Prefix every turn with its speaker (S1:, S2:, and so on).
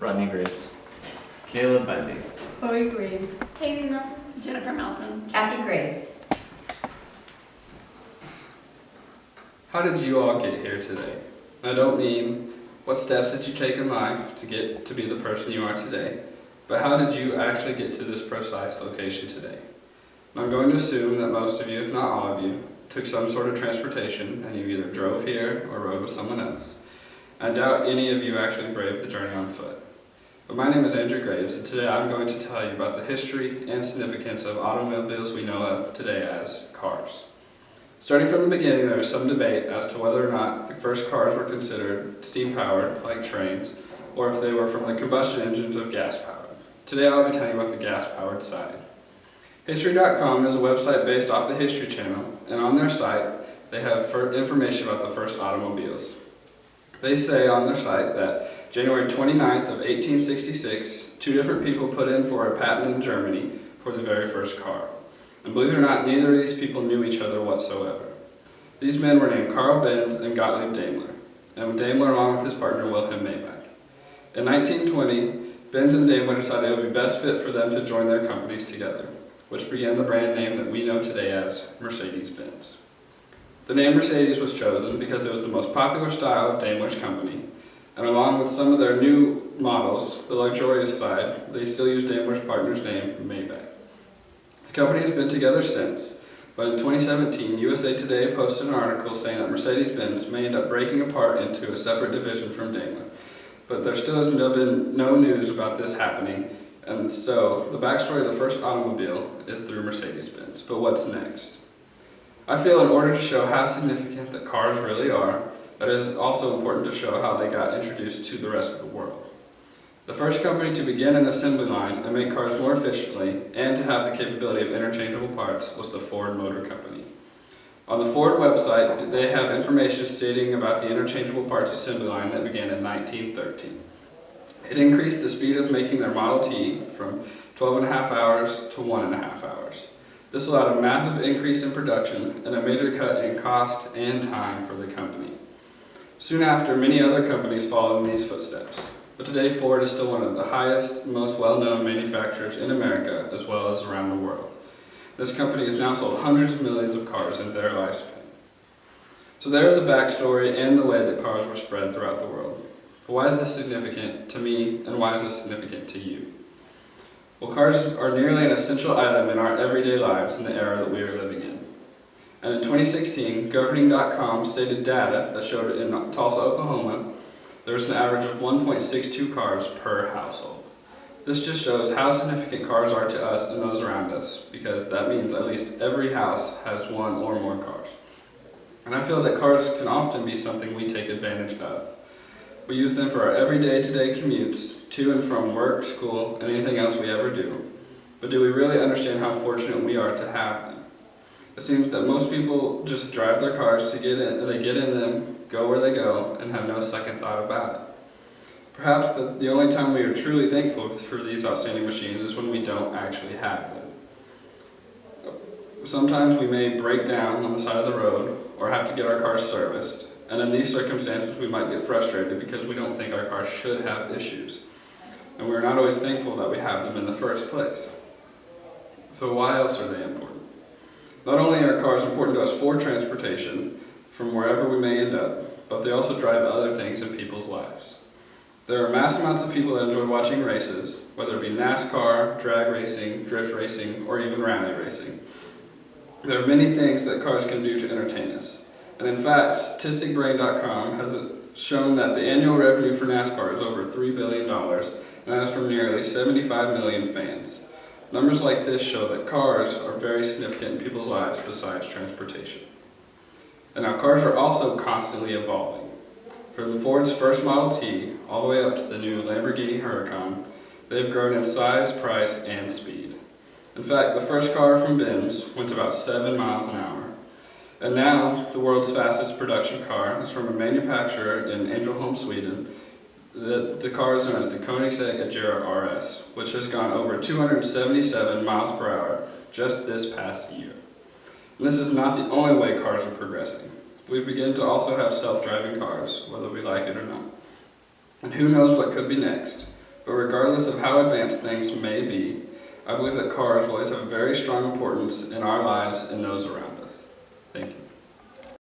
S1: Rodney Graves.
S2: Caleb Bundy.
S3: Chloe Graves.
S4: Haley Melton.
S3: Jennifer Melton.
S4: Kathy Graves.
S5: How did you all get here today? I don't mean what steps did you take in life to get to be the person you are today, but how did you actually get to this precise location today? And I'm going to assume that most of you, if not all of you, took some sort of transportation and you either drove here or rode with someone else. I doubt any of you actually braved the journey on foot. But my name is Andrew Graves, and today I'm going to tell you about the history and significance of automobiles we know of today as cars. Starting from the beginning, there was some debate as to whether or not the first cars were considered steam-powered, like trains, or if they were from the combustion engines of gas-powered. Today I'll be telling you about the gas-powered side. History.com is a website based off the History Channel, and on their site they have information about the first automobiles. They say on their site that January 29th of 1866, two different people put in for a patent in Germany for the very first car. And believe it or not, neither of these people knew each other whatsoever. These men were named Carl Benz and Gottlieb Daimler, and Daimler along with his partner Wilhelm Maybach. In 1920, Benz and Daimler decided it would be best fit for them to join their companies together, which began the brand name that we know today as Mercedes-Benz. The name Mercedes was chosen because it was the most popular style of Daimler's company, and along with some of their new models, the luxurious side, they still use Daimler's partner's name, Maybach. The company has been together since, but in 2017, USA Today posted an article saying that Mercedes-Benz may end up breaking apart into a separate division from Daimler, but there still has been no news about this happening, and so the backstory of the first automobile is through Mercedes-Benz. But what's next? I feel in order to show how significant that cars really are, that it is also important to show how they got introduced to the rest of the world. The first company to begin an assembly line and make cars more efficiently and to have the capability of interchangeable parts was the Ford Motor Company. On the Ford website, they have information stating about the interchangeable parts assembly line that began in 1913. It increased the speed of making their Model T from 12.5 hours to 1.5 hours. This allowed a massive increase in production and a major cut in cost and time for the company. Soon after, many other companies followed in these footsteps. But today, Ford is still one of the highest, most well-known manufacturers in America, as well as around the world. This company has now sold hundreds of millions of cars in their lifespan. So there is a backstory and the way that cars were spread throughout the world. But why is this significant to me, and why is this significant to you? Well, cars are nearly an essential item in our everyday lives in the era that we are living in. And in 2016, Governing.com stated data that showed in Tulsa, Oklahoma, there was an average of 1.62 cars per household. This just shows how significant cars are to us and those around us, because that means at least every house has one or more cars. And I feel that cars can often be something we take advantage of. We use them for our everyday commutes, to and from work, school, and anything else we ever do. But do we really understand how fortunate we are to have them? It seems that most people just drive their cars to get in, they get in them, go where they go, and have no second thought about it. Perhaps the only time we are truly thankful for these outstanding machines is when we don't actually have them. Sometimes we may break down on the side of the road or have to get our cars serviced, and in these circumstances we might get frustrated because we don't think our cars should have issues, and we're not always thankful that we have them in the first place. So why else are they important? Not only are cars important to us for transportation, from wherever we may end up, but they also drive other things in people's lives. There are mass amounts of people that enjoy watching races, whether it be NASCAR, drag racing, drift racing, or even rally racing. There are many things that cars can do to entertain us. And in fact, StatisticBrain.com has shown that the annual revenue for NASCAR is over $3 billion, and that is from nearly 75 million fans. Numbers like this show that cars are very significant in people's lives besides transportation. And now cars are also constantly evolving. From Ford's first Model T all the way up to the new Lamborghini Huracan, they've grown in size, price, and speed. In fact, the first car from Benz went about 7 miles an hour. And now, the world's fastest production car is from a manufacturer in Ängelholm, Sweden. The car is known as the Koenigsegg Agera RS, which has gone over 277 miles per hour just this past year. And this is not the only way cars are progressing. We begin to also have self-driving cars, whether we like it or not. And who knows what could be next. But regardless of how advanced things may be, I believe that cars will always have a very strong importance in our lives and those around us. Thank you.